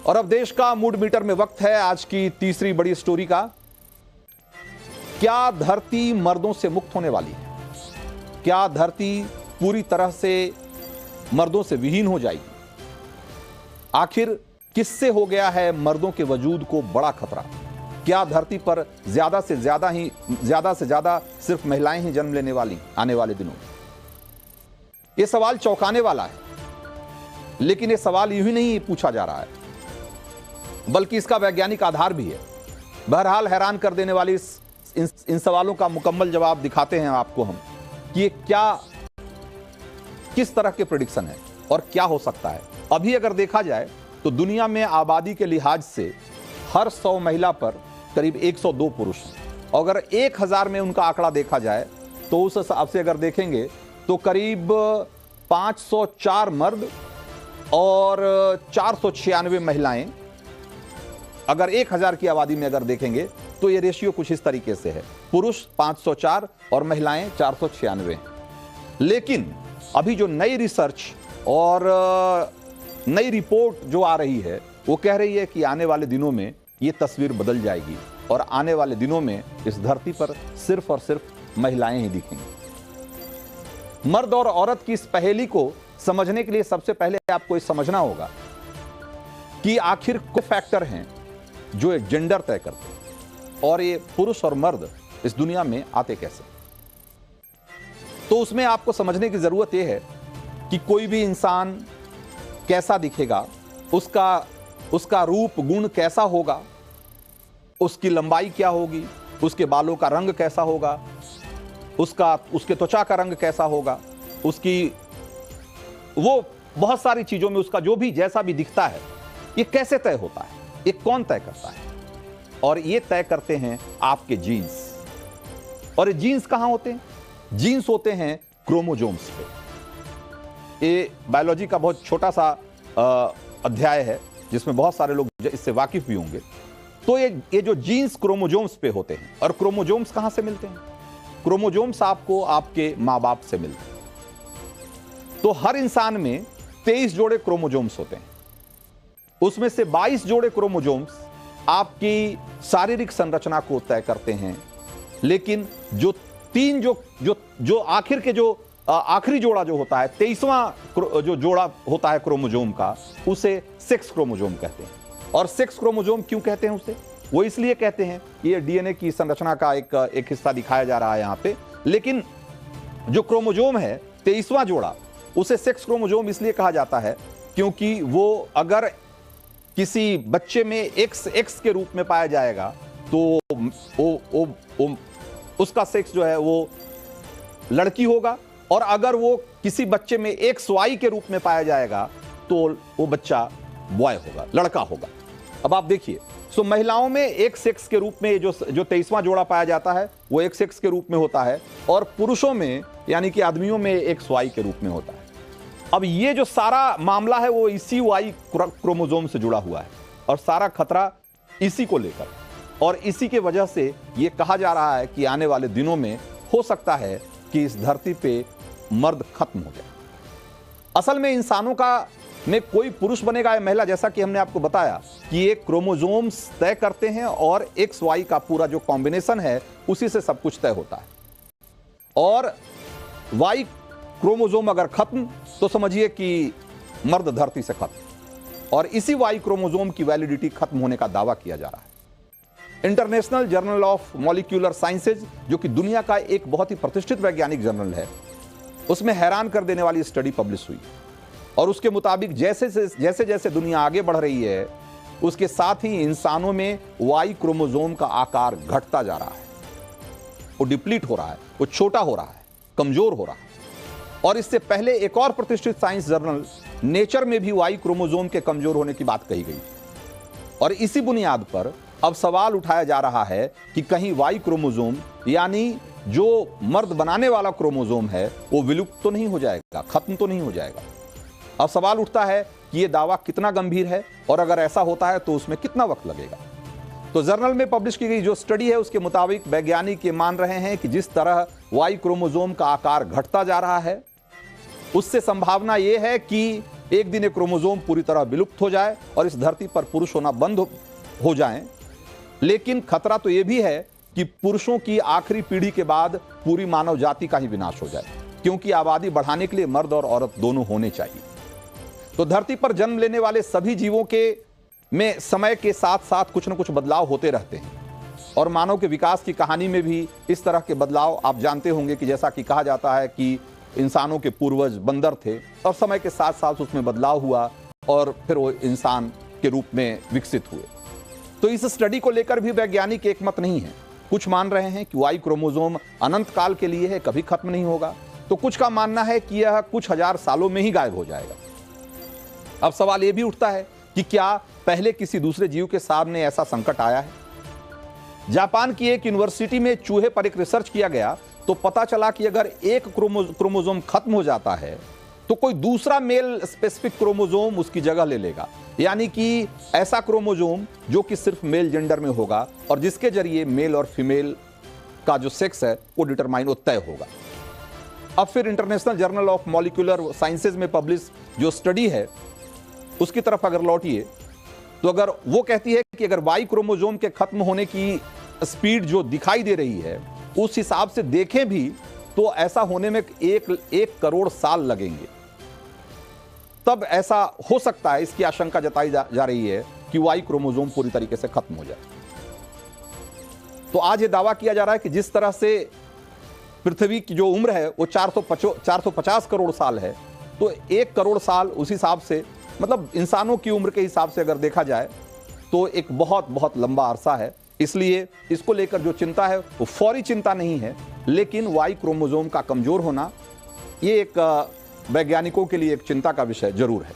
और अब देश का मूड मीटर में वक्त है आज की तीसरी बड़ी स्टोरी का। क्या धरती मर्दों से मुक्त होने वाली है? क्या धरती पूरी तरह से मर्दों से विहीन हो जाएगी? आखिर किससे हो गया है मर्दों के वजूद को बड़ा खतरा? क्या धरती पर ज्यादा से ज्यादा सिर्फ महिलाएं ही जन्म लेने वाली आने वाले दिनों में? यह सवाल चौंकाने वाला है, लेकिन यह सवाल यूं ही नहीं पूछा जा रहा है, बल्कि इसका वैज्ञानिक आधार भी है। बहरहाल हैरान कर देने वाली इन सवालों का मुकम्मल जवाब दिखाते हैं आपको हम कि ये किस तरह के प्रेडिक्शन है और क्या हो सकता है। अभी अगर देखा जाए तो दुनिया में आबादी के लिहाज से हर 100 महिला पर करीब 102 पुरुष हैं। अगर 1000 में उनका आंकड़ा देखा जाए तो उस हिसाब से अगर देखेंगे तो करीब 504 मर्द और 496 महिलाएं। अगर 1000 की आबादी में अगर देखेंगे तो ये रेशियो कुछ इस तरीके से है, पुरुष 504 और महिलाएं 496। लेकिन अभी जो नई रिसर्च और नई रिपोर्ट जो आ रही है वो कह रही है कि आने वाले दिनों में ये तस्वीर बदल जाएगी और आने वाले दिनों में इस धरती पर सिर्फ और सिर्फ महिलाएं ही दिखेंगी। मर्द और औरत की इस पहेली को समझने के लिए सबसे पहले आपको ये समझना होगा कि आखिर को फैक्टर हैं जो एक जेंडर तय करते हैं और ये पुरुष और मर्द इस दुनिया में आते कैसे। तो उसमें आपको समझने की जरूरत यह है कि कोई भी इंसान कैसा दिखेगा, उसका रूप गुण कैसा होगा, उसकी लंबाई क्या होगी, उसके बालों का रंग कैसा होगा, उसके त्वचा का रंग कैसा होगा, वो बहुत सारी चीजों में उसका जो भी जैसा भी दिखता है, ये कैसे तय होता है, ये कौन तय करता है? और ये तय करते हैं आपके जीन्स। और ये जीन्स कहां होते हैं? जीन्स होते हैं क्रोमोजोम्स पे। ये बायोलॉजी का बहुत छोटा सा अध्याय है जिसमें बहुत सारे लोग इससे वाकिफ भी होंगे। तो ये जो जीन्स क्रोमोजोम्स पे होते हैं, और क्रोमोजोम्स कहां से मिलते हैं? क्रोमोजोम्स आपको आपके मां बाप से मिलते हैं। तो हर इंसान में 23 जोड़े क्रोमोजोम्स होते हैं। उसमें से 22 जोड़े क्रोमोजोम्स आपकी शारीरिक संरचना को तय करते हैं, लेकिन जो तीन जो आखिर के जो आखिरी जोड़ा जो होता है, 23वां जो जोड़ा होता है क्रोमोजोम का, उसे सेक्स क्रोमोजोम कहते हैं। और सेक्स क्रोमोजोम क्यों कहते हैं उसे? वो इसलिए कहते हैं, ये डीएनए की संरचना का एक हिस्सा दिखाया जा रहा है यहां पे। लेकिन जो क्रोमोजोम है 23वां जोड़ा, उसे सेक्स क्रोमोजोम इसलिए कहा जाता है क्योंकि वो अगर किसी बच्चे में एक्स के रूप में पाया जाएगा तो उसका सेक्स जो है वो लड़की होगा, और अगर वो किसी बच्चे में XY के रूप में पाया जाएगा तो वो बच्चा बॉय होगा, लड़का होगा। अब आप देखिए, सो महिलाओं में एक सेक्स के रूप में जो 23वां जोड़ा पाया जाता है वो एक सेक्स के रूप में होता है, और पुरुषों में यानी कि आदमियों में XY के रूप में होता है। अब ये जो सारा मामला है वो इसी Y क्रोमोजोम से जुड़ा हुआ है, और सारा खतरा इसी को लेकर, और इसी के वजह से ये कहा जा रहा है कि आने वाले दिनों में हो सकता है कि इस धरती पे मर्द खत्म हो जाए। असल में इंसानों का में कोई पुरुष बनेगा या महिला, जैसा कि हमने आपको बताया कि ये क्रोमोजोम्स तय करते हैं, और XY का पूरा जो कॉम्बिनेशन है उसी से सब कुछ तय होता है। और Y क्रोमोजोम अगर खत्म तो समझिए कि मर्द धरती से खत्म, और इसी Y क्रोमोजोम की वैलिडिटी खत्म होने का दावा किया जा रहा है। International journal of molecular sciences, जो कि दुनिया का एक बहुत ही प्रतिष्ठित वैज्ञानिक जर्नल है, उसमें हैरान कर देने वाली स्टडी पब्लिश हुई। और उसके मुताबिक जैसे जैसे दुनिया आगे बढ़ रही है, उसके साथ ही इंसानों में Y क्रोमोजोम का आकार घटता जा रहा है, वो डिप्लीट हो रहा है, वो छोटा हो रहा है, कमजोर हो रहा है। और इससे पहले एक और प्रतिष्ठित साइंस जर्नल नेचर में भी Y क्रोमोजोम के कमजोर होने की बात कही गई। और इसी बुनियाद पर अब सवाल उठाया जा रहा है कि कहीं Y क्रोमोजोम यानी जो मर्द बनाने वाला क्रोमोजोम है वो विलुप्त तो नहीं हो जाएगा, खत्म तो नहीं हो जाएगा। अब सवाल उठता है कि यह दावा कितना गंभीर है, और अगर ऐसा होता है तो उसमें कितना वक्त लगेगा। तो जर्नल में पब्लिश की गई जो स्टडी है उसके मुताबिक वैज्ञानिक ये मान रहे हैं कि जिस तरह Y क्रोमोजोम का आकार घटता जा रहा है, उससे संभावना यह है कि एक दिन ये क्रोमोसोम पूरी तरह विलुप्त हो जाए और इस धरती पर पुरुष होना बंद हो जाएं। लेकिन खतरा तो यह भी है कि पुरुषों की आखिरी पीढ़ी के बाद पूरी मानव जाति का ही विनाश हो जाए, क्योंकि आबादी बढ़ाने के लिए मर्द और औरत दोनों होने चाहिए। तो धरती पर जन्म लेने वाले सभी जीवों के में समय के साथ साथ कुछ न कुछ बदलाव होते रहते हैं, और मानव के विकास की कहानी में भी इस तरह के बदलाव आप जानते होंगे कि जैसा कि कहा जाता है कि इंसानों के पूर्वज बंदर थे और समय के साथ साथ उसमें बदलाव हुआ और फिर वो इंसान के रूप में विकसित हुए। तो इस स्टडी को लेकर भी वैज्ञानिक एक मत नहीं है। कुछ मान रहे हैं कि वाई क्रोमोसोम अनंत काल के लिए है, कभी खत्म नहीं होगा, तो कुछ का मानना है कि यह कुछ हजार सालों में ही गायब हो जाएगा। अब सवाल यह भी उठता है कि क्या पहले किसी दूसरे जीव के सामने ऐसा संकट आया है? जापान की एक यूनिवर्सिटी में चूहे पर एक रिसर्च किया गया तो पता चला कि अगर एक क्रोमोसोम खत्म हो जाता है तो कोई दूसरा मेल स्पेसिफिक क्रोमोसोम उसकी जगह ले लेगा, यानी कि ऐसा क्रोमोसोम जो कि सिर्फ मेल जेंडर में होगा और जिसके जरिए मेल और फीमेल का जो सेक्स है वो डिटरमाइन वो तय होगा। अब फिर international journal of molecular sciences में पब्लिश जो स्टडी है उसकी तरफ अगर लौटिए तो अगर वो कहती है कि अगर वाई क्रोमोसोम के खत्म होने की स्पीड जो दिखाई दे रही है उस हिसाब से देखें भी तो ऐसा होने में एक करोड़ साल लगेंगे, तब ऐसा हो सकता है, इसकी आशंका जताई जा रही है कि वाई क्रोमोसोम पूरी तरीके से खत्म हो जाए। तो आज ये दावा किया जा रहा है कि जिस तरह से पृथ्वी की जो उम्र है वो 450 करोड़ साल है, तो 1 करोड़ साल उस हिसाब से, मतलब इंसानों की उम्र के हिसाब से अगर देखा जाए तो एक बहुत बहुत लंबा अरसा है। इसलिए इसको लेकर जो चिंता है वो फौरी चिंता नहीं है, लेकिन वाई क्रोमोसोम का कमजोर होना ये एक वैज्ञानिकों के लिए एक चिंता का विषय जरूर है।